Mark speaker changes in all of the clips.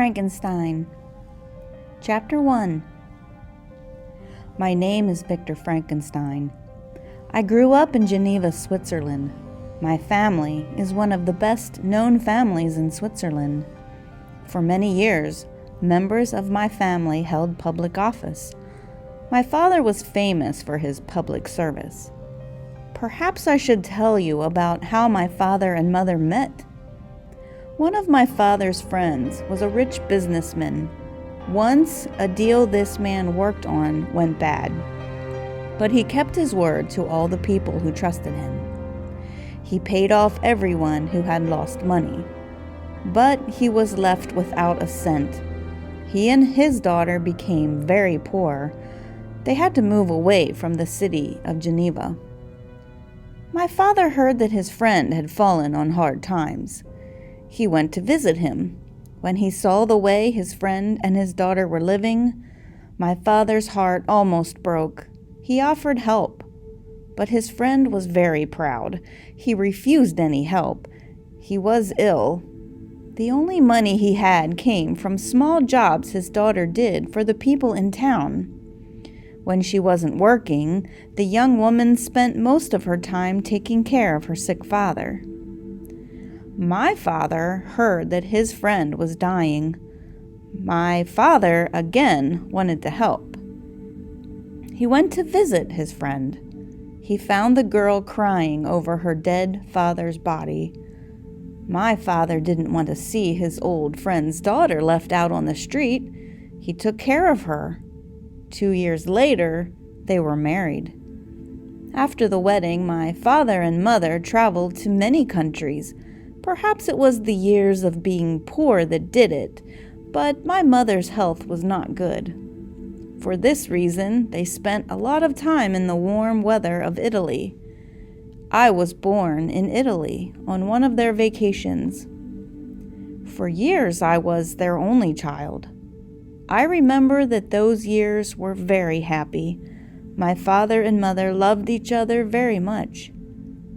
Speaker 1: Frankenstein. Chapter 1. My name is Victor Frankenstein. I grew up in Geneva, Switzerland. My family is one of the best known families in Switzerland. For many years, members of my family held public office. My father was famous for his public service. Perhaps I should tell you about how my father and mother met. One of my father's friends was a rich businessman. Once, a deal this man worked on went bad, but he kept his word to all the people who trusted him. He paid off everyone who had lost money, but he was left without a cent. He and his daughter became very poor. They had to move away from the city of Geneva. My father heard that his friend had fallen on hard times. He went to visit him. When he saw the way his friend and his daughter were living, my father's heart almost broke. He offered help, but his friend was very proud. He refused any help. He was ill. The only money he had came from small jobs his daughter did for the people in town. When she wasn't working, the young woman spent most of her time taking care of her sick father. My father heard that his friend was dying. My father again wanted to help. He went to visit his friend. He found the girl crying over her dead father's body. My father didn't want to see his old friend's daughter left out on the street. He took care of her. 2 years later, they were married. After the wedding, my father and mother traveled to many countries. Perhaps it was the years of being poor that did it, but my mother's health was not good. For this reason, they spent a lot of time in the warm weather of Italy. I was born in Italy on one of their vacations. For years, I was their only child. I remember that those years were very happy. My father and mother loved each other very much,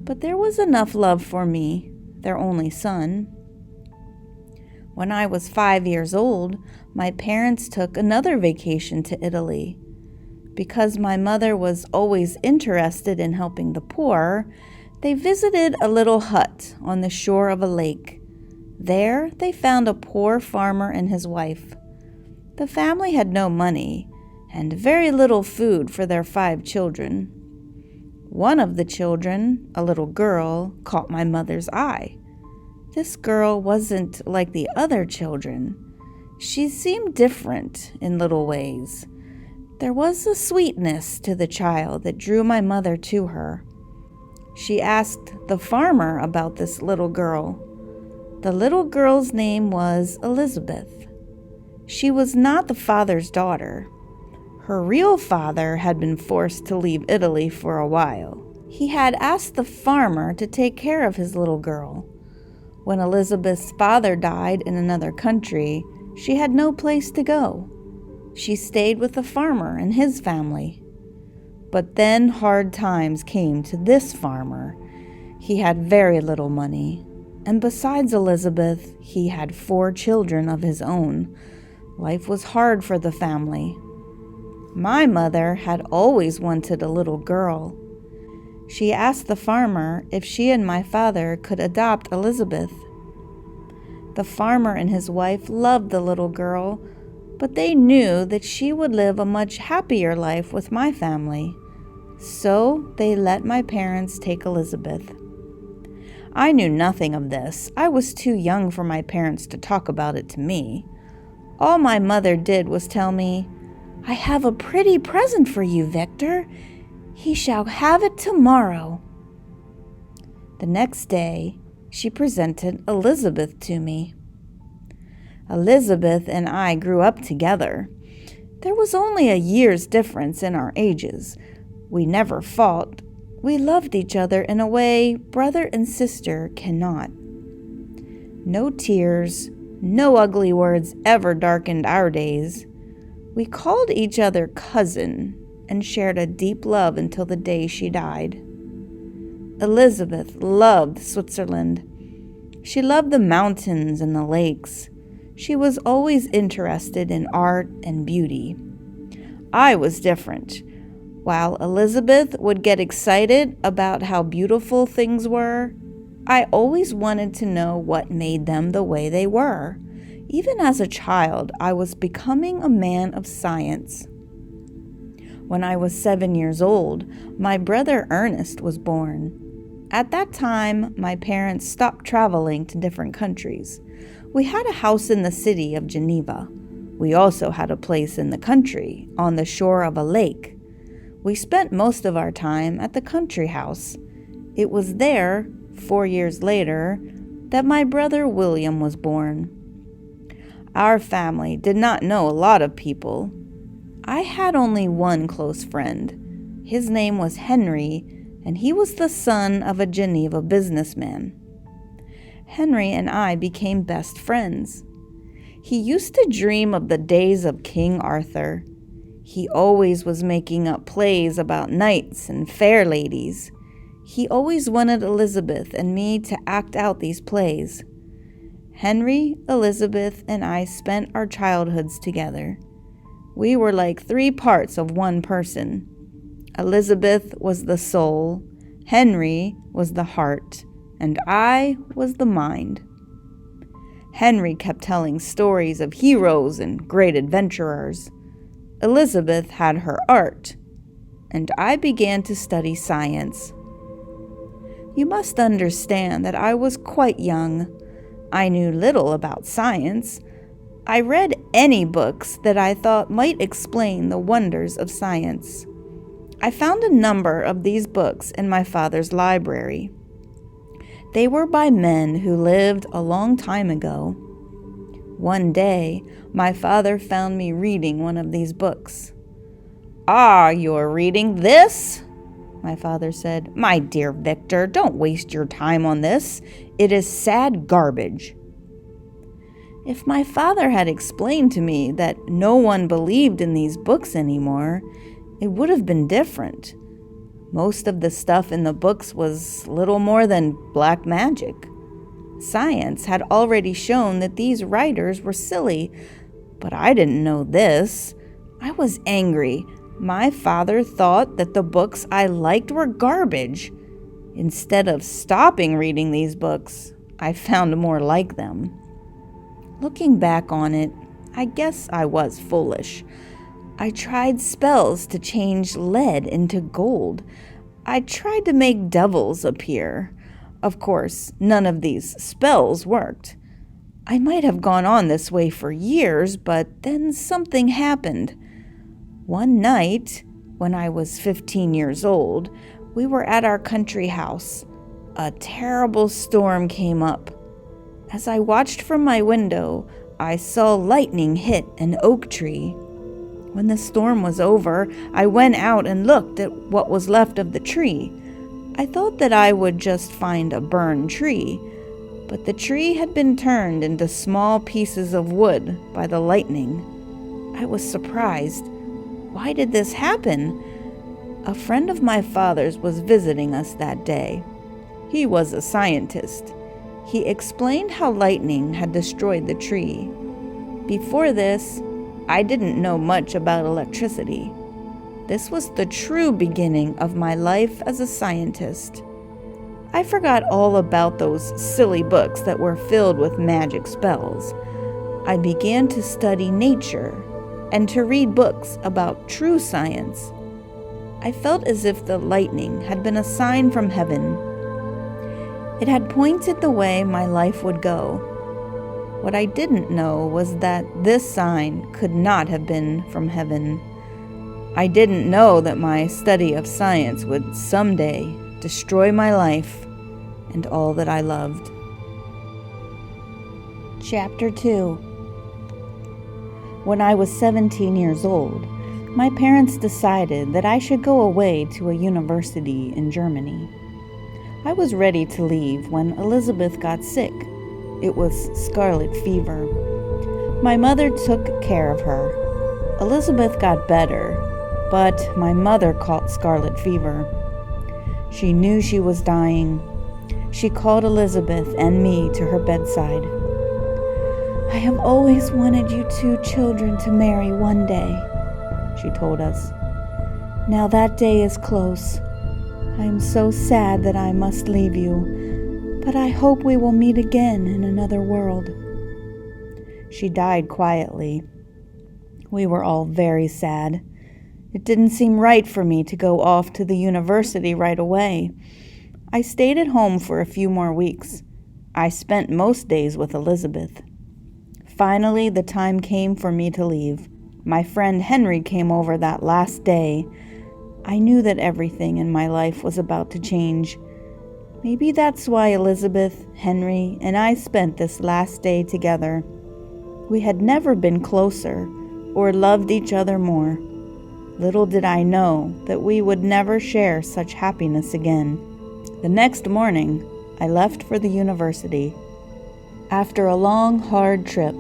Speaker 1: but there was enough love for me, their only son. When I was 5 years old, my parents took another vacation to Italy. Because my mother was always interested in helping the poor, they visited a little hut on the shore of a lake. There, they found a poor farmer and his wife. The family had no money and very little food for their 5 children. One of the children, a little girl, caught my mother's eye. This girl wasn't like the other children. She seemed different in little ways. There was a sweetness to the child that drew my mother to her. She asked the farmer about this little girl. The little girl's name was Elizabeth. She was not the father's daughter. Her real father had been forced to leave Italy for a while. He had asked the farmer to take care of his little girl. When Elizabeth's father died in another country, she had no place to go. She stayed with the farmer and his family. But then hard times came to this farmer. He had very little money, and besides Elizabeth, he had 4 children of his own. Life was hard for the family. My mother had always wanted a little girl. She asked the farmer if she and my father could adopt Elizabeth. The farmer and his wife loved the little girl, but they knew that she would live a much happier life with my family. So they let my parents take Elizabeth. I knew nothing of this. I was too young for my parents to talk about it to me. All my mother did was tell me, "I have a pretty present for you, Victor. He shall have it tomorrow." The next day, she presented Elizabeth to me. Elizabeth and I grew up together. There was only a year's difference in our ages. We never fought. We loved each other in a way brother and sister cannot. No tears, no ugly words ever darkened our days. We called each other cousin and shared a deep love until the day she died. Elizabeth loved Switzerland. She loved the mountains and the lakes. She was always interested in art and beauty. I was different. While Elizabeth would get excited about how beautiful things were, I always wanted to know what made them the way they were. Even as a child, I was becoming a man of science. When I was 7 years old, my brother Ernest was born. At that time, my parents stopped traveling to different countries. We had a house in the city of Geneva. We also had a place in the country, on the shore of a lake. We spent most of our time at the country house. It was there, 4 years later, that my brother William was born. Our family did not know a lot of people. I had only one close friend. His name was Henry, and he was the son of a Geneva businessman. Henry and I became best friends. He used to dream of the days of King Arthur. He always was making up plays about knights and fair ladies. He always wanted Elizabeth and me to act out these plays. Henry, Elizabeth, and I spent our childhoods together. We were like 3 parts of one person. Elizabeth was the soul, Henry was the heart, and I was the mind. Henry kept telling stories of heroes and great adventurers. Elizabeth had her art, and I began to study science. You must understand that I was quite young. I knew little about science. I read any books that I thought might explain the wonders of science. I found a number of these books in my father's library. They were by men who lived a long time ago. One day, my father found me reading one of these books. "Ah, you're reading this?" my father said. "My dear Victor, don't waste your time on this. It is sad garbage." If my father had explained to me that no one believed in these books anymore, it would have been different. Most of the stuff in the books was little more than black magic. Science had already shown that these writers were silly, but I didn't know this. I was angry. My father thought that the books I liked were garbage. Instead of stopping reading these books, I found more like them. Looking back on it, I guess I was foolish. I tried spells to change lead into gold. I tried to make devils appear. Of course, none of these spells worked. I might have gone on this way for years, but then something happened. One night, when I was 15 years old, we were at our country house. A terrible storm came up. As I watched from my window, I saw lightning hit an oak tree. When the storm was over, I went out and looked at what was left of the tree. I thought that I would just find a burned tree, but the tree had been turned into small pieces of wood by the lightning. I was surprised. Why did this happen? A friend of my father's was visiting us that day. He was a scientist. He explained how lightning had destroyed the tree. Before this, I didn't know much about electricity. This was the true beginning of my life as a scientist. I forgot all about those silly books that were filled with magic spells. I began to study nature and to read books about true science. I felt as if the lightning had been a sign from heaven. It had pointed the way my life would go. What I didn't know was that this sign could not have been from heaven. I didn't know that my study of science would someday destroy my life and all that I loved. Chapter 2. When I was 17 years old, my parents decided that I should go away to a university in Germany. I was ready to leave when Elizabeth got sick. It was scarlet fever. My mother took care of her. Elizabeth got better, but my mother caught scarlet fever. She knew she was dying. She called Elizabeth and me to her bedside. I have always wanted you two children to marry one day, she told us. Now that day is close. I am so sad that I must leave you, but I hope we will meet again in another world. She died quietly. We were all very sad. It didn't seem right for me to go off to the university right away. I stayed at home for a few more weeks. I spent most days with Elizabeth. Finally, the time came for me to leave. My friend Henry came over that last day. I knew that everything in my life was about to change. Maybe that's why Elizabeth, Henry, and I spent this last day together. We had never been closer or loved each other more. Little did I know that we would never share such happiness again. The next morning, I left for the university. After a long, hard trip,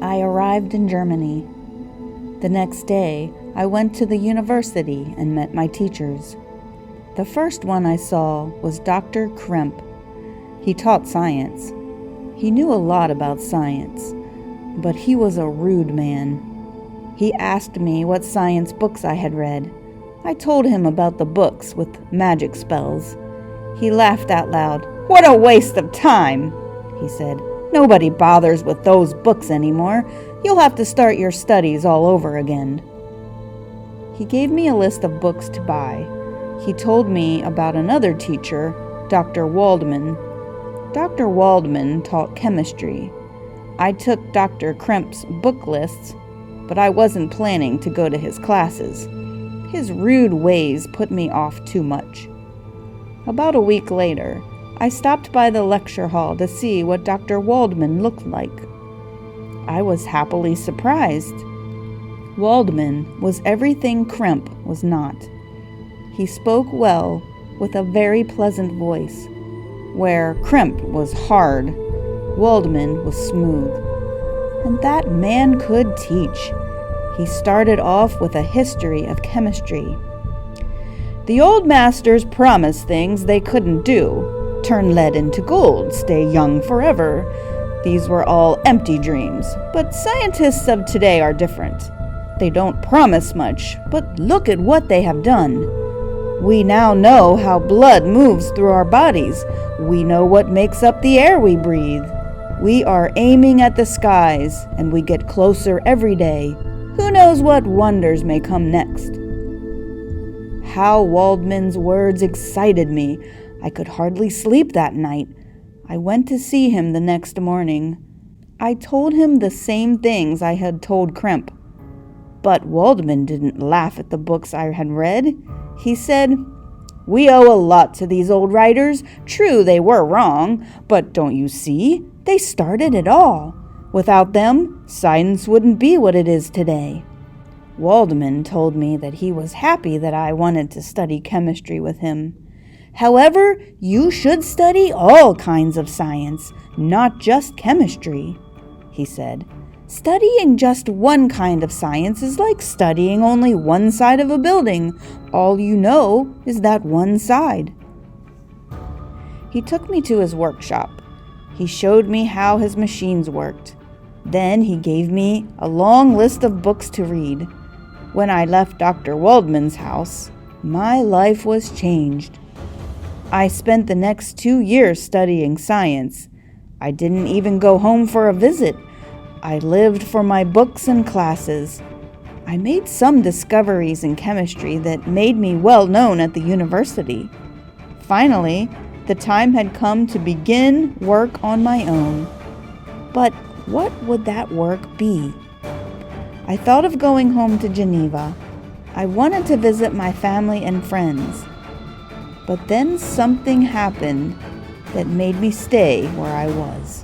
Speaker 1: I arrived in Germany. The next day, I went to the university and met my teachers. The first one I saw was Dr. Kremp. He taught science. He knew a lot about science, but he was a rude man. He asked me what science books I had read. I told him about the books with magic spells. He laughed out loud. "What a waste of time," he said. "Nobody bothers with those books anymore. You'll have to start your studies all over again." He gave me a list of books to buy. He told me about another teacher, Dr. Waldman. Dr. Waldman taught chemistry. I took Dr. Kremp's book lists, but I wasn't planning to go to his classes. His rude ways put me off too much. About a week later, I stopped by the lecture hall to see what Dr. Waldman looked like. I was happily surprised. Waldman was everything Kremp was not. He spoke well with a very pleasant voice. Where Kremp was hard, Waldman was smooth. And that man could teach. He started off with a history of chemistry. The old masters promised things they couldn't do. Turn lead into gold, stay young forever. These were all empty dreams, but scientists of today are different. They don't promise much, but look at what they have done. We now know how blood moves through our bodies. We know what makes up the air we breathe. We are aiming at the skies, and we get closer every day. Who knows what wonders may come next? How Waldman's words excited me. I could hardly sleep that night. I went to see him the next morning. I told him the same things I had told Kremp. But Waldman didn't laugh at the books I had read. He said, "We owe a lot to these old writers. True, they were wrong, but don't you see? They started it all. Without them, science wouldn't be what it is today." Waldman told me that he was happy that I wanted to study chemistry with him. "However, you should study all kinds of science, not just chemistry," he said. "Studying just one kind of science is like studying only one side of a building. All you know is that one side." He took me to his workshop. He showed me how his machines worked. Then he gave me a long list of books to read. When I left Dr. Waldman's house, my life was changed. I spent the next 2 years studying science. I didn't even go home for a visit. I lived for my books and classes. I made some discoveries in chemistry that made me well known at the university. Finally, the time had come to begin work on my own. But what would that work be? I thought of going home to Geneva. I wanted to visit my family and friends. But then something happened that made me stay where I was.